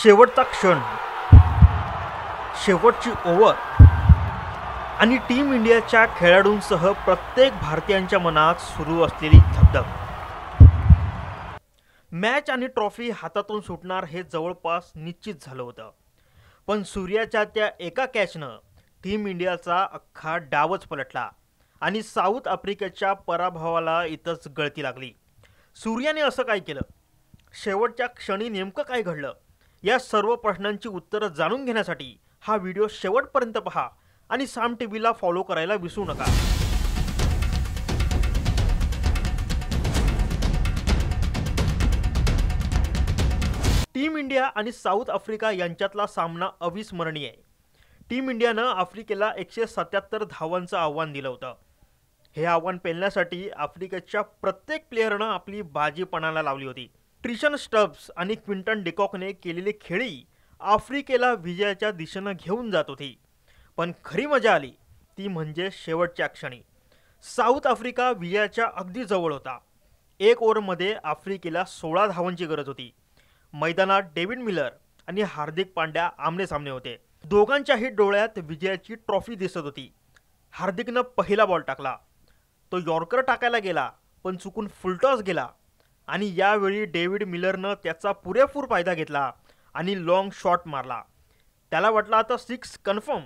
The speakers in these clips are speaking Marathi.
शेवटचा क्षण, शेवटची ओव्हर आणि टीम इंडियाच्या खेळाडूंसह प्रत्येक भारतीयांच्या मनात सुरू असलेली धगधग। मॅच आणि ट्रॉफी हातातून सुटणार हे जवळपास निश्चित झालं होतं, पण सूर्याच्या त्या एका कॅचनं टीम इंडियाचा अख्खा डावच पलटला आणि साऊथ आफ्रिकेच्या पराभवाला इथंच गळती लागली। सूर्याने असं काय केलं, शेवटच्या क्षणी नेमकं काय घडलं, या सर्व प्रश्नांची उत्तरं जाणून घेण्यासाठी हा व्हिडिओ शेवटपर्यंत पहा आणि साम टीव्हीला फॉलो करायला विसरू नका। टीम इंडिया आणि साऊथ आफ्रिका यांच्यातला सामना अविस्मरणीय आहे। टीम इंडियानं आफ्रिकेला 177 धावांचं आव्हान दिलं होतं। हे आव्हान पेलण्यासाठी आफ्रिकेच्या प्रत्येक प्लेयरनं आपली बाजी पणाला लावली होती। ट्रिशन स्टब्स आणि क्विंटन डिकॉकने केलेली खेळी आफ्रिकेला विजयाच्या दिशेनं घेऊन जात होती, पण खरी मजा आली ती म्हणजे शेवटच्या क्षणी। साऊथ आफ्रिका विजयाच्या अगदी जवळ होता। एक ओव्हरमध्ये आफ्रिकेला 16 धावांची गरज होती। मैदानात डेव्हिड मिलर आणि हार्दिक पांड्या आमने सामने होते। दोघांच्याही डोळ्यात विजयाची ट्रॉफी दिसत होती। हार्दिकनं पहिला बॉल टाकला, तो यॉर्कर टाकायला गेला पण चुकून फुलटॉस गेला आणि यावेळी डेव्हिड मिलरनं त्याचा पुरेपूर फायदा घेतला आणि लॉंग शॉट मारला। त्याला वाटलं आता 6 कन्फर्म,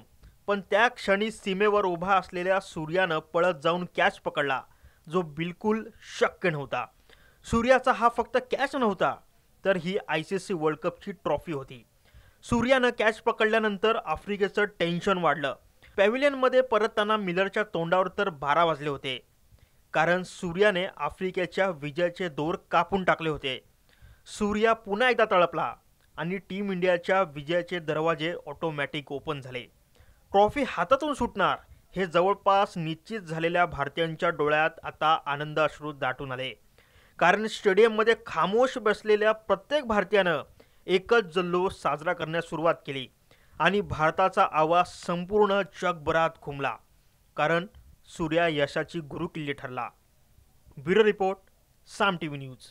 पण त्या क्षणी सीमेवर उभा असलेल्या सूर्यानं पळत जाऊन कॅच पकडला, जो बिलकुल शक्य नव्हता। सूर्याचा हा फक्त कॅच नव्हता, तर ही ICC वर्ल्ड कपची ट्रॉफी होती। सूर्यानं कॅच पकडल्यानंतर आफ्रिकेचं टेन्शन वाढलं। पॅव्हिलियनमध्ये परतताना मिलरच्या तोंडावर तर 12 वाजले होते, कारण सूर्याने आफ्रिकेच्या विजयाचे दोर कापून टाकले होते। सूर्या पुन्हा एकदा तळपला आणि टीम इंडियाच्या विजयाचे दरवाजे ऑटोमॅटिक ओपन झाले। ट्रॉफी हातातून सुटणार हे जवळपास निश्चित झालेल्या भारतीयांच्या डोळ्यात आता आनंद अश्रू दाटून आले, कारण स्टेडियममध्ये खामोश बसलेल्या प्रत्येक भारतीयानं एकच जल्लोष साजरा करण्यास सुरुवात केली आणि भारताचा आवाज संपूर्ण जगभरात घुमला, कारण सूर्या यशाची गुरुकिल्ली ठरला। ब्युरो रिपोर्ट, साम टीव्ही न्यूज।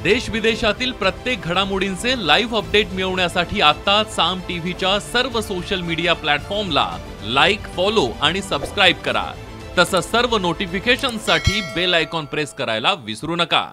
देश विदेशातील प्रत्येक घडामोडींचे लाईव्ह अपडेट मिळवण्यासाठी आता साम टीव्हीच्या सर्व सोशल मीडिया प्लॅटफॉर्मला लाईक, फॉलो आणि सबस्क्राईब करा। तसंच सर्व नोटिफिकेशनसाठी बेल आयकॉन प्रेस करायला विसरू नका।